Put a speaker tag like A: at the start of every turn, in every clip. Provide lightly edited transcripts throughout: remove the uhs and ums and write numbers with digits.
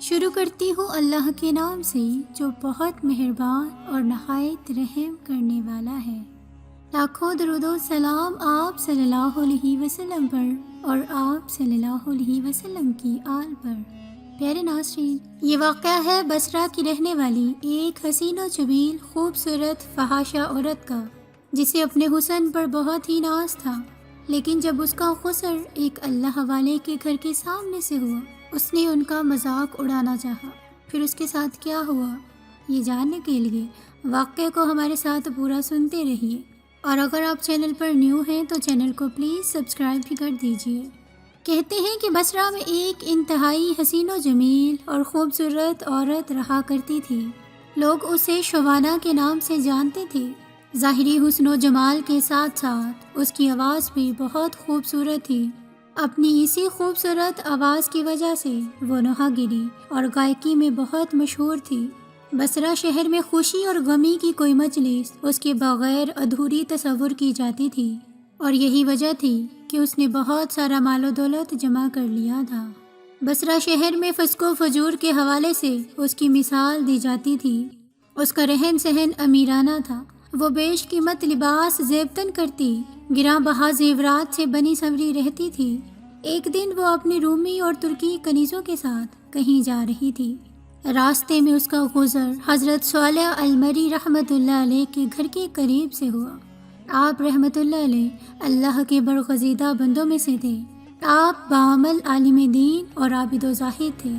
A: شروع کرتی ہوں اللہ کے نام سے جو بہت مہربان اور نہایت رحم کرنے والا ہے۔ لاکھوں درود و سلام آپ صلی اللہ علیہ وسلم پر اور آپ صلی اللہ علیہ وسلم کی آل پر۔ پیارے ناظرین، یہ واقعہ ہے بصرہ کی رہنے والی ایک حسین و جمیل خوبصورت فحاشہ عورت کا، جسے اپنے حسن پر بہت ہی ناز تھا، لیکن جب اس کا غسل ایک اللہ والے کے گھر کے سامنے سے ہوا، اس نے ان کا مذاق اڑانا چاہا۔ پھر اس کے ساتھ کیا ہوا، یہ جاننے کے لیے واقعے کو ہمارے ساتھ پورا سنتے رہیے، اور اگر آپ چینل پر نیو ہیں تو چینل کو پلیز سبسکرائب بھی کر دیجیے۔ کہتے ہیں کہ بصرہ میں ایک انتہائی حسین و جمیل اور خوبصورت عورت رہا کرتی تھی۔ لوگ اسے شبانہ کے نام سے جانتے تھے۔ ظاہری حسن و جمال کے ساتھ ساتھ اس کی آواز بھی بہت خوبصورت تھی۔ اپنی اسی خوبصورت آواز کی وجہ سے وہ نوحہ گری اور گائیکی میں بہت مشہور تھی۔ بصرہ شہر میں خوشی اور غمی کی کوئی مجلس اس کے بغیر ادھوری تصور کی جاتی تھی، اور یہی وجہ تھی کہ اس نے بہت سارا مال و دولت جمع کر لیا تھا۔ بصرہ شہر میں فسق و فجور کے حوالے سے اس کی مثال دی جاتی تھی۔ اس کا رہن سہن امیرانہ تھا۔ وہ بیش قیمت لباس زیبتن کرتی، گراں بہا زیورات سے بنی سنوری رہتی تھی۔ ایک دن وہ اپنی رومی اور ترکی کنیزوں کے ساتھ کہیں جا رہی تھی۔ راستے میں اس کا گزر حضرت صالح المری رحمۃ اللہ علیہ کے گھر کے قریب سے ہوا۔ آپ رحمۃ اللہ علیہ اللہ کے برگزیدہ بندوں میں سے تھے۔ آپ بعمل عالم دین اور عابد و زاہد تھے۔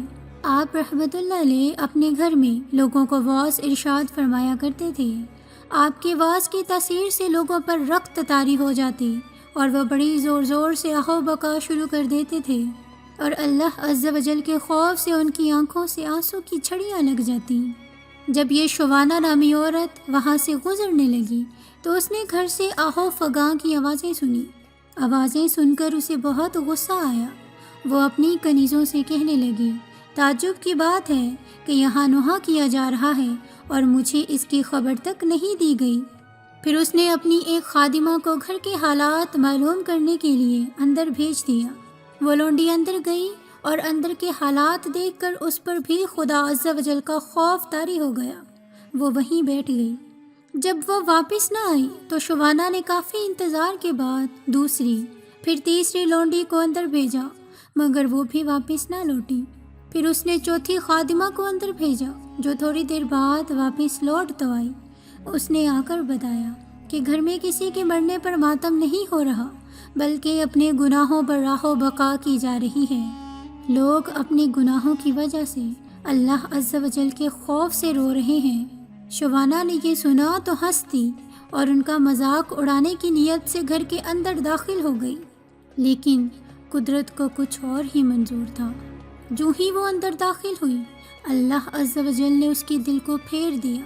A: آپ رحمۃ اللہ علیہ اپنے گھر میں لوگوں کو واعظ ارشاد فرمایا کرتے تھے۔ آپ کے واعظ کی تاثیر سے لوگوں پر رخت طاری ہو جاتی اور وہ بڑی زور زور سے آہو بکا شروع کر دیتے تھے، اور اللہ عز و جل کے خوف سے ان کی آنکھوں سے آنسو کی چھڑیاں لگ جاتی۔ جب یہ شبانہ نامی عورت وہاں سے گزرنے لگی تو اس نے گھر سے آہو فغاں کی آوازیں سنی۔ آوازیں سن کر اسے بہت غصہ آیا۔ وہ اپنی کنیزوں سے کہنے لگی، تعجب کی بات ہے کہ یہاں نوحہ کیا جا رہا ہے اور مجھے اس کی خبر تک نہیں دی گئی۔ پھر اس نے اپنی ایک خادمہ کو گھر کے حالات معلوم کرنے کے لیے اندر بھیج دیا۔ وہ لونڈی اندر گئی اور اندر کے حالات دیکھ کر اس پر بھی خدا عز و جل کا خوف طاری ہو گیا۔ وہ وہیں بیٹھ گئی۔ جب وہ واپس نہ آئی تو شبانہ نے کافی انتظار کے بعد دوسری پھر تیسری لونڈی کو اندر بھیجا، مگر وہ بھی واپس نہ لوٹی۔ پھر اس نے چوتھی خادمہ کو اندر بھیجا، جو تھوڑی دیر بعد واپس لوٹ تو آئی۔ اس نے آ کر بتایا کہ گھر میں کسی کے مرنے پر ماتم نہیں ہو رہا، بلکہ اپنے گناہوں پر راہ و بقا کی جا رہی ہے۔ لوگ اپنے گناہوں کی وجہ سے اللہ عز و جل کے خوف سے رو رہے ہیں۔ شبانہ نے یہ سنا تو ہنس دی اور ان کا مذاق اڑانے کی نیت سے گھر کے اندر داخل ہو گئی، لیکن قدرت کو کچھ اور ہی منظور تھا۔ جو ہی وہ اندر داخل ہوئی، اللہ عز و جل نے اس کے دل کو پھیر دیا۔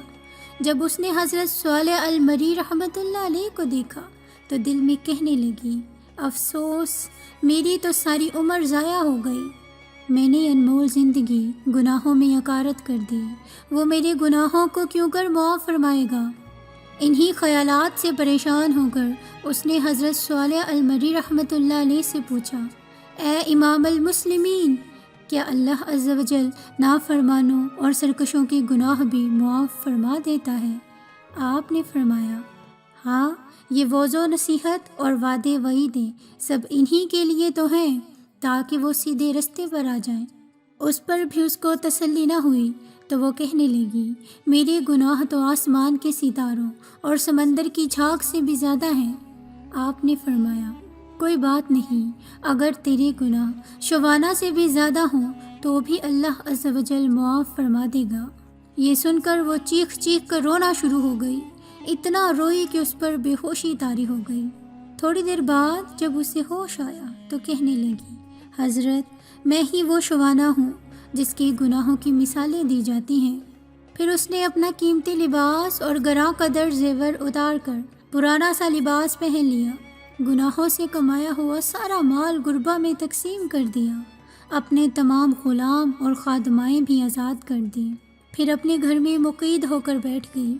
A: جب اس نے حضرت صالح المری رحمۃ اللہ علیہ کو دیکھا تو دل میں کہنے لگی، افسوس، میری تو ساری عمر ضائع ہو گئی۔ میں نے انمول زندگی گناہوں میں یکارت کر دی، وہ میرے گناہوں کو کیوں کر معاف فرمائے گا۔ انہی خیالات سے پریشان ہو کر اس نے حضرت صالح المری رحمۃ اللہ علیہ سے پوچھا، اے امام المسلمین، کیا اللہ عز و جل نافرمانوں اور سرکشوں کے گناہ بھی معاف فرما دیتا ہے؟ آپ نے فرمایا، ہاں، یہ وعظ و نصیحت اور وعدے وعیدیں سب انہی کے لیے تو ہیں تاکہ وہ سیدھے رستے پر آ جائیں۔ اس پر بھی اس کو تسلی نہ ہوئی تو وہ کہنے لگی، میرے گناہ تو آسمان کے ستاروں اور سمندر کی جھاگ سے بھی زیادہ ہیں۔ آپ نے فرمایا، کوئی بات نہیں، اگر تیرے گناہ شبانہ سے بھی زیادہ ہوں تو بھی اللہ عز و جل معاف فرما دے گا۔ یہ سن کر وہ چیخ چیخ کر رونا شروع ہو گئی، اتنا روئی کہ اس پر بے ہوشی طاری ہو گئی۔ تھوڑی دیر بعد جب اسے ہوش آیا تو کہنے لگی، حضرت، میں ہی وہ شبانہ ہوں جس کے گناہوں کی مثالیں دی جاتی ہیں۔ پھر اس نے اپنا قیمتی لباس اور گراں قدر زیور اتار کر پرانا سا لباس پہن لیا، گناہوں سے کمایا ہوا سارا مال غربا میں تقسیم کر دیا، اپنے تمام غلام اور خادمائیں بھی آزاد کر دیں، پھر اپنے گھر میں مقید ہو کر بیٹھ گئی۔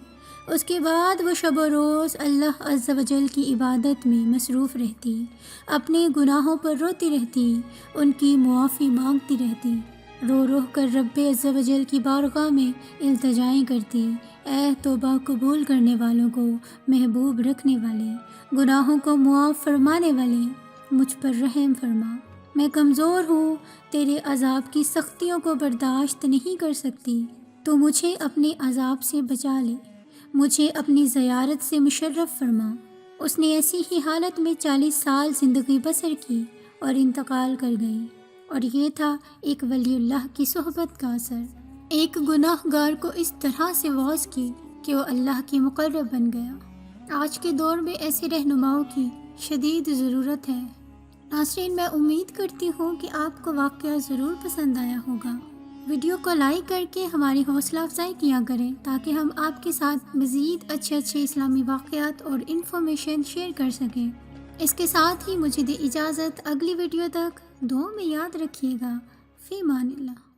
A: اس کے بعد وہ شب و روز اللہ عز و جل کی عبادت میں مصروف رہتی، اپنے گناہوں پر روتی رہتی، ان کی معافی مانگتی رہتی، رو رو کر رب عز و جل کی بارگاہ میں التجائیں کرتی، اے توبہ قبول کرنے والوں کو محبوب رکھنے والے، گناہوں کو معاف فرمانے والے، مجھ پر رحم فرما، میں کمزور ہوں، تیرے عذاب کی سختیوں کو برداشت نہیں کر سکتی، تو مجھے اپنے عذاب سے بچا لے، مجھے اپنی زیارت سے مشرف فرما۔ اس نے ایسی ہی حالت میں 40 سال زندگی بسر کی اور انتقال کر گئی، اور یہ تھا ایک ولی اللہ کی صحبت کا اثر۔ ایک گناہ گار کو اس طرح سے واعظ کی کہ وہ اللہ کی مقرب بن گیا۔ آج کے دور میں ایسے رہنماؤں کی شدید ضرورت ہے۔ ناظرین، میں امید کرتی ہوں کہ آپ کو واقعہ ضرور پسند آیا ہوگا۔ ویڈیو کو لائک کر کے ہماری حوصلہ افزائی کیا کریں تاکہ ہم آپ کے ساتھ مزید اچھے اسلامی واقعات اور انفارمیشن شیئر کر سکیں۔ اس کے ساتھ ہی مجھے دی اجازت، اگلی ویڈیو تک دعاؤں میں یاد رکھیے گا۔ فی امان اللہ۔